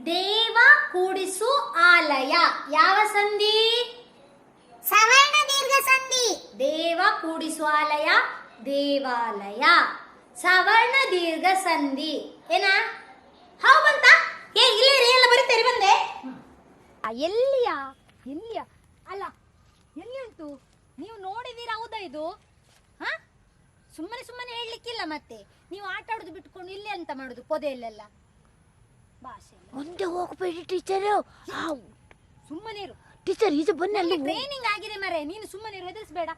ದೇವ ಕೂಡಿಸು ಆಲಯ ಯಾವ ಸಂಧಿ? ಸವರ್ಣ ದೀರ್ಘ ಸಂಧಿ. ದೇವ ಕೂಡಿಸು ಆಲಯ ದೇವಾಲಯ. ಸವರ್ಣ ದೀರ್ಘ ಸಂಧಿ ಏನ? ಹಾವು ಬಂತ? ಇಲ್ಲೇ ರೀ ಎಲ್ಲ ಬರೀತೀರಿ ಬಂದೆ. ಎಲ್ಲಿಯ ಎಲ್ಲಿಯ ಅಲ್ಲ ಎಲ್ಲಿ ಉಂಟು? ನೀವು ನೋಡಿದೀರ ಹೌದಾ ಇದು? ಹಾ, ಸುಮ್ಮನೆ ಸುಮ್ಮನೆ ಹೇಳಲಿಕ್ಕಿಲ್ಲ. ಮತ್ತೆ ನೀವು ಆಟ ಆಡುದು ಬಿಟ್ಕೊಂಡು ಇಲ್ಲಿ ಅಂತ ಮಾಡುದು ಪೊದೆಯಲ್ಲೆಲ್ಲ ಭಾಷೆ. ಮುಂದೆ ಹೋಗಬೇಡಿ ಟೀಚರ್. ಸುಮ್ಮನೆ ಇರು ಟೀಚರ್. ಇದು ಬನ್ನಿ, ಅಲ್ಲಿ ಟ್ರೈನಿಂಗ್ ಆಗಿದೆ ಮರೆ. ನೀನು ಸುಮ್ಮನೆ ಇರು, ಹೆದರಿಸಬೇಡ.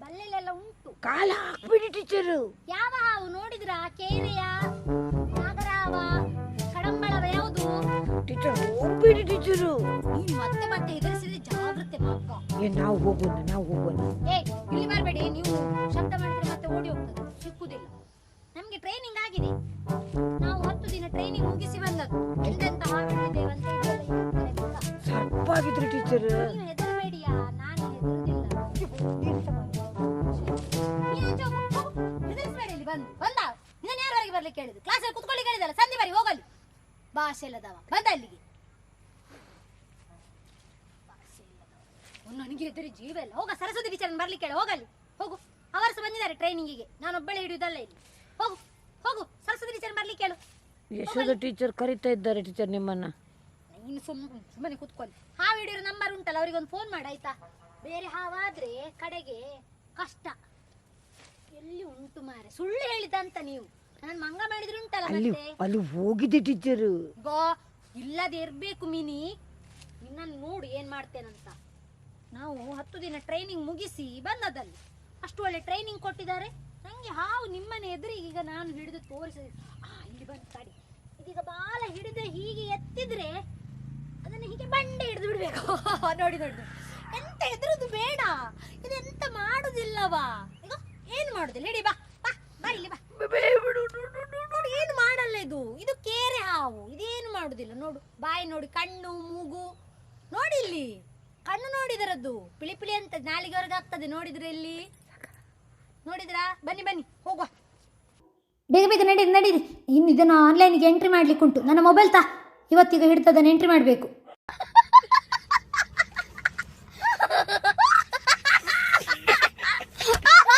ಬಲ್ಲೆಲ್ಲ ಉಂಟು. ಕಾಲ ಹಾಕ್ಬೇಡಿ ಟೀಚರ್. ಯಾವ ಹಾವು ನೋಡಿದ್ರ? ಕೇರೆಯ, ನಾಗರಾವ, ಕಡಂಬಳವ ಯಾವುದು? ಟೀಚರ್ ಹೋಗ್ಬೇಡಿ ಟೀಚರ್. ನೀನು ಮತ್ತೆ ಮತ್ತೆ ಹೆದರಿಸಿದ್ರೆ ಜಾಗ್ರತೆ ಮಾತ್ರ. ನಾವು ಹೋಗೋಣ. ಇಲ್ಲಿ ಬರಬೇಡಿ. ನೀವು ಶಬ್ದ ಮಾಡಿದ್ರೆ ಮತ್ತೆ ಓಡಿ ಹೋಗ್ತದೆ, ಸಿಕ್ಕುದಿಲ್ಲ. ನಮ್ಗೆ ಟ್ರೈನಿಂಗ್ ಆಗಿದೆ. ನಾವು 10 ದಿನ ಟ್ರೈನಿಂಗ್ ಮುಗಿಸಿ ಬಂದದ್ದು. ಎಂತೆಂತ ಹಾವಿದ್ದೇವೆ ಅಂತ ಸರ್ಪಾಗಿದ್ರಿ ಟೀಚರ್. ನೀವು ಹೆದರಬೇಡಿಯಾ, ನಾನು ಹೆದರುದಿಲ್ಲ. ಹೆದರಿಸಬೇಡಿ. ಇಲ್ಲಿ ಬಂದ ಇನ್ನೇನು ಯಾರವರೆಗೆ ಬರ್ಲಿಕ್ಕೆ ಹೇಳಿದ್ರು? ಕ್ಲಾಸಲ್ಲಿ ಕುತ್ಕೊಳ್ಳಿ ಹೇಳಿದಲ್ಲ, ಸಂಧಿ ಬರಿ ಹೋಗಲಿ. ಭಾಷೆ ಇಲ್ಲದವ ಬಂದ ಅಲ್ಲಿಗೆ. ನನಗೆ ಹೆದರಿ ಜೀವ ಇಲ್ಲ. ಹೋಗ ಸರಸ್ವತಿ ಟೀಚರ್ ಬರ್ಲಿಕ್ಕೆ ಹೇಳಿ, ಹೋಗಲಿ ಹೋಗು. ಅವರು ಸಹ ಬಂದಿದ್ದಾರೆ ಟ್ರೈನಿಂಗಿಗೆ, ನಾನೊಬ್ಬಳೇ ಹಿಡಿಯುವುದಲ್ಲ ಇಲ್ಲಿ. ಹೋಗು ಹೋಗು, ಸರಸ್ವತಿ ಟೀಚರ್ ಬರ್ಲಿಕ್ಕೆ ಹೇಳು. ಯಶೋಧ ಟೀಚರ್ ಕರೀತಾ ಇದ್ದಾರೆ ಟೀಚರ್ ನಿಮ್ಮನ್ನ. ನೀನು ಸುಮ್ಮನೆ ಕೂತ್ಕೊಳ್ಳಿ. ಹಾವು ಹಿಡಿಯೋ ನಂಬರ್ ಉಂಟಲ್ಲ, ಅವರಿಗೆ ಒಂದು ಫೋನ್ ಮಾಡಿ ಆಯ್ತಾ? ಬೇರೆ ಹಾವಾದ್ರೆ ಕಡೆಗೆ ಕಷ್ಟ. ಎಲ್ಲಿ ಉಂಟು ಮಾರೆ, ಸುಳ್ಳು ಹೇಳಿದಂತ ನೀವು. ನಾನು ಮಂಗ ಮಾಡಿದ್ರೆ ಉಂಟಲ್ಲ ಮತ್ತೆ. ಅಲ್ಲಿ ಹೋಗಿದೆ ಟೀಚರ್. ಗೋ ಇಲ್ಲದೆ ಇರ್ಬೇಕು ಮಿನಿ. ನಿನ್ನನ್ನು ನೋಡು ಏನ್ ಮಾಡ್ತೇನಂತ. ನಾವು 10 ದಿನ ಟ್ರೈನಿಂಗ್ ಮುಗಿಸಿ ಬಂದದಲ್ಲಿ ಅಷ್ಟು ಒಳ್ಳೆ ಟ್ರೈನಿಂಗ್ ಕೊಟ್ಟಿದ್ದಾರೆ. ನಂಗೆ ಹಾವು ನಿಮ್ಮನೆ ಎದುರಿಗೆ ಈಗ ನಾನು ಹಿಡಿದು ತೋರಿಸಿದೆ. ಇಲ್ಲಿ ಬಂದು ತಡಿ. ಇದೀಗ ಬಾಲ ಹಿಡಿದು ಹೀಗೆ ಎತ್ತಿದ್ರೆ ಅದನ್ನು ಹೀಗೆ ಬಂಡೆ ಹಿಡಿದು ಬಿಡ್ಬೇಕು. ನೋಡಿ ನೋಡಿ, ಎಂತ ಎದುರುದು ಬೇಡ. ಇದೆಂತ ಮಾಡುದಿಲ್ಲವಾ? ಈಗ ಏನು ಮಾಡುದಿಲ್ಲ. ಹಿಡಿ, ಬಾ ಬಾ ಬಾ ಇಲ್ಲಿ ಬಾ. ನೋಡಿ ಏನು ಮಾಡಲ್ಲ ಇದು. ಇದು ಕೇರೆ ಹಾವು. ಇದೇನು ಮಾಡುದಿಲ್ಲ. ನೋಡು ಬಾಯಿ ನೋಡಿ, ಕಣ್ಣು ಮೂಗು ನೋಡಿ. ಇಲ್ಲಿ ಕಣ್ಣು ನೋಡಿದರದ್ದು ಪಿಳಿ ಪಿಳಿ ಅಂತ ನಾಲಿಗೆವರೆಗೆ ಆಗ್ತದೆ. ನೋಡಿದ್ರೆ ಇಲ್ಲಿ ನೋಡಿದ್ರಾ? ಬನ್ನಿ ಬನ್ನಿ ಹೋಗುವ. ಬೇಗ ಬೇಗ ನಡೀರಿ ನಡೀರಿ. ಇನ್ನು ಇದನ್ನು ಆನ್ಲೈನ್ಗೆ ಎಂಟ್ರಿ ಮಾಡ್ಲಿಕ್ಕೆ ಉಂಟು. ನನ್ನ ಮೊಬೈಲ್ ಇವತ್ತೀಗ ಹಿಡಿತದನ್ನು ಎಂಟ್ರಿ ಮಾಡಬೇಕು.